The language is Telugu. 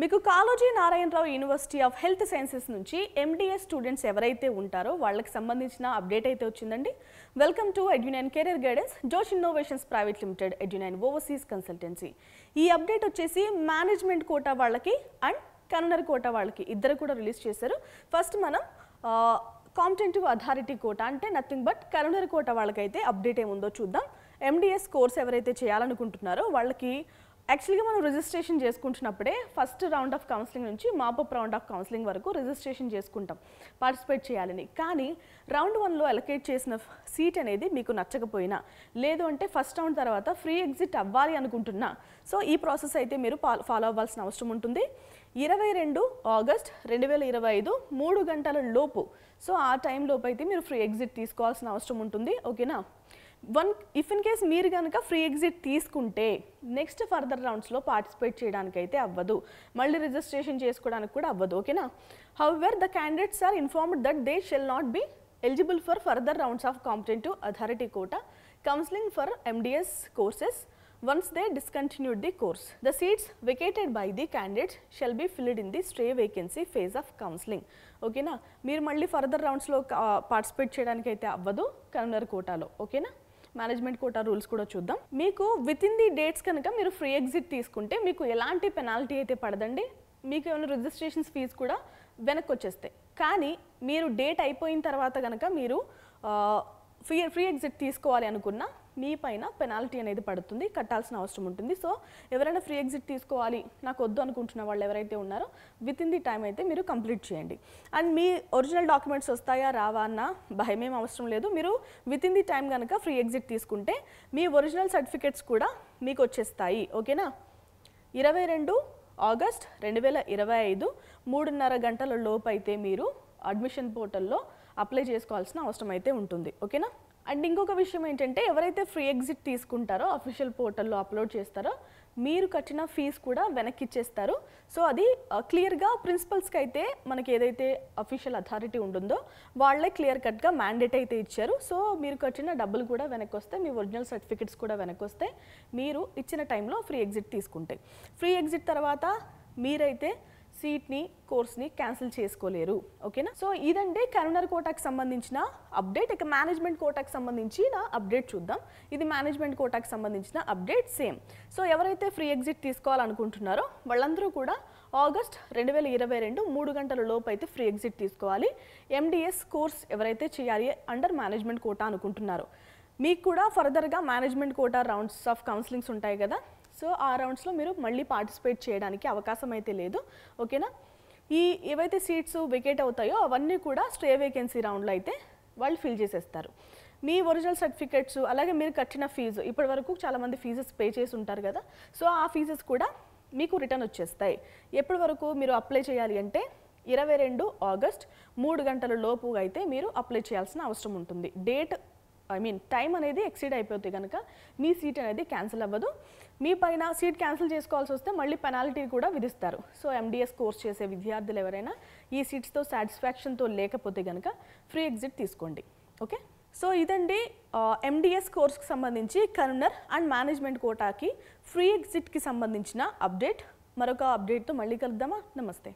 మీకు Kaloji Narayanarao university of health sciences నుంచి ఎండిఎస్ స్టూడెంట్స్ ఎవరైతే ఉంటారో వాళ్ళకి సంబంధించిన అప్డేట్ అయితే వచ్చిందండి. Welcome to Edunine career guidance Josh innovations private limited Edunine overseas consultancy. ఈ అప్డేట్ వచ్చేసి మేనేజ్మెంట్ కోటా వాళ్ళకి అండ్ కన్నర్ కోటా వాళ్ళకి ఇద్దరు కూడా రిలీజ్ చేశారు. ఫస్ట్ మనం కాంపిటెంటివ్ అథారిటీ కోటా అంటే నథింగ్ బట్ కన్నర్ కోటా వాళ్ళకైతే అప్డేట్ ఏముందో చూద్దాం. ఎండిఎస్ కోర్స్ ఎవరైతే చేయాలనుకుంటున్నారో వాళ్ళకి యాక్చువల్గా మనం రిజిస్ట్రేషన్ చేసుకుంటున్నప్పుడే ఫస్ట్ రౌండ్ ఆఫ్ కౌన్సిలింగ్ నుంచి మాపప్ రౌండ్ ఆఫ్ కౌన్సిలింగ్ వరకు రిజిస్ట్రేషన్ చేసుకుంటాం పార్టిసిపేట్ చేయాలని. కానీ రౌండ్ 1లో అలొకేట్ చేసిన సీట్ అనేది మీకు నచ్చకపోయినా లేదు అంటే ఫస్ట్ రౌండ్ తర్వాత ఫ్రీ ఎగ్జిట్ అవ్వాలి అనుకుంటున్నా సో ఈ ప్రాసెస్ అయితే మీరు ఫాలో అవ్వాల్సిన అవసరం ఉంటుంది. 22 ఆగస్ట్ 2025 3 గంటల లోపు సో ఆ టైం లోపు అయితే మీరు ఫ్రీ ఎగ్జిట్ తీసుకోవాల్సిన అవసరం ఉంటుంది. ఓకేనా. ఇఫ్ ఇన్ కేస్ మీరు కనుక ఫ్రీ ఎగ్జిట్ తీసుకుంటే నెక్స్ట్ ఫర్దర్ రౌండ్స్లో పార్టిసిపేట్ చేయడానికి అయితే అవ్వదు, మళ్ళీ రిజిస్ట్రేషన్ చేసుకోవడానికి కూడా అవ్వదు. ఓకేనా. However the candidates are informed that they shall not be eligible for further rounds of competitive authority quota counseling for MDS courses once they discontinued the course. The seats vacated by the candidates shall be filled in the stray vacancy phase of counseling. ఓకేనా. మీరు మళ్ళీ ఫర్దర్ రౌండ్స్లో పార్టిసిపేట్ చేయడానికి అయితే అవ్వదు కన్నర్ కోటాలో. ఓకేనా. మేనేజ్మెంట్ కోటా రూల్స్ కూడా చూద్దాం. మీకు విత్ ఇన్ ది డేట్స్ కనుక మీరు ఫ్రీ ఎగ్జిట్ తీసుకుంటే మీకు ఎలాంటి పెనాల్టీ అయితే పడదండి. మీకు ఏమైనా రిజిస్ట్రేషన్స్ ఫీజు కూడా వెనక్కి వచ్చేస్తాయి. కానీ మీరు డేట్ అయిపోయిన తర్వాత కనుక మీరు ఫ్రీ ఎగ్జిట్ తీసుకోవాలి అనుకున్నా మీ పైన పెనాల్టీ అనేది పడుతుంది, కట్టాల్సిన అవసరం ఉంటుంది. సో ఎవరైనా ఫ్రీ ఎగ్జిట్ తీసుకోవాలి నాకు వద్దు అనుకుంటున్న వాళ్ళు ఎవరైతే ఉన్నారో విత్ ఇన్ ది టైం అయితే మీరు కంప్లీట్ చేయండి. అండ్ మీ ఒరిజినల్ డాక్యుమెంట్స్ వస్తాయా రావా అన్న భయమేం అవసరం లేదు. మీరు విత్ ఇన్ ది టైం కనుక ఫ్రీ ఎగ్జిట్ తీసుకుంటే మీ ఒరిజినల్ సర్టిఫికేట్స్ కూడా మీకు వచ్చేస్తాయి. ఓకేనా. 22 ఆగస్ట్ 2025 3:30 గంటల లోపు అయితే మీరు అడ్మిషన్ పోర్టల్లో అప్లై చేసుకోవాల్సిన అవసరం అయితే ఉంటుంది. ఓకేనా. అండ్ ఇంకొక విషయం ఏంటంటే ఎవరైతే ఫ్రీ ఎగ్జిట్ తీసుకుంటారో అఫీషియల్ పోర్టల్లో అప్లోడ్ చేస్తారో మీరు కట్టిన ఫీజు కూడా వెనక్కి ఇచ్చేస్తారు. సో అది క్లియర్గా ప్రిన్సిపల్స్కి అయితే మనకి ఏదైతే అఫీషియల్ అథారిటీ ఉంటుందో వాళ్ళే క్లియర్ కట్గా మ్యాండేట్ అయితే ఇచ్చారు. సో మీరు కట్టిన డబ్బులు కూడా వెనక్కి వస్తాయి, మీ ఒరిజినల్ సర్టిఫికెట్స్ కూడా వెనక్కి వస్తాయి మీరు ఇచ్చిన టైంలో ఫ్రీ ఎగ్జిట్ తీసుకుంటే. ఫ్రీ ఎగ్జిట్ తర్వాత మీరైతే సీట్ని కోర్స్ని క్యాన్సిల్ చేసుకోలేరు. ఓకేనా. సో ఇదంటే కన్నర్ కోటాకి సంబంధించిన అప్డేట్. ఇక మేనేజ్మెంట్ కోటాకి సంబంధించిన అప్డేట్ చూద్దాం. ఇది మేనేజ్మెంట్ కోటాకి సంబంధించిన అప్డేట్ సేమ్. సో ఎవరైతే ఫ్రీ ఎగ్జిట్ తీసుకోవాలనుకుంటున్నారో వాళ్ళందరూ కూడా ఆగస్ట్ 2022 3 గంటల లోపు అయితే ఫ్రీ ఎగ్జిట్ తీసుకోవాలి. ఎండిఎస్ కోర్స్ ఎవరైతే చేయాలి అండర్ మేనేజ్మెంట్ కోటా అనుకుంటున్నారో మీకు కూడా ఫర్దర్గా management quota rounds of counsellings ఉంటాయి కదా. సో ఆ రౌండ్స్లో మీరు మళ్ళీ పార్టిసిపేట్ చేయడానికి అవకాశం అయితే లేదు. ఓకేనా. ఏవైతే సీట్స్ వెకేట్ అవుతాయో అవన్నీ కూడా స్ట్రే వేకెన్సీ రౌండ్లో అయితే వాళ్ళు ఫిల్ చేసేస్తారు. మీ ఒరిజినల్ సర్టిఫికెట్స్ అలాగే మీరు కట్టిన ఫీజు ఇప్పటి వరకు చాలామంది ఫీజెస్ పే చేసి ఉంటారు కదా. సో ఆ ఫీజెస్ కూడా మీకు రిటర్న్ వచ్చేస్తాయి. ఎప్పటి వరకు మీరు అప్లై చేయాలి అంటే 22 ఆగస్ట్ 3 గంటల లోపు అయితే మీరు అప్లై చేయాల్సిన అవసరం ఉంటుంది. టైం అనేది ఎక్సీడ్ అయిపోతే కనుక మీ సీట్ అనేది క్యాన్సిల్ అవ్వదు. మీ పైన సీట్ క్యాన్సిల్ చేసుకోవాల్సి వస్తే మళ్ళీ పెనాల్టీ కూడా విధిస్తారు. సో ఎండిఎస్ కోర్స్ చేసే విద్యార్థులు ఎవరైనా ఈ సీట్స్తో సాటిస్ఫాక్షన్తో లేకపోతే కనుక ఫ్రీ ఎగ్జిట్ తీసుకోండి. ఓకే. సో ఇదండి ఎండిఎస్ కోర్స్కి సంబంధించి కన్నర్ అండ్ మేనేజ్మెంట్ కోటాకి ఫ్రీ ఎగ్జిట్కి సంబంధించిన అప్డేట్. మరొక అప్డేట్తో మళ్ళీ కలుద్దామా. నమస్తే.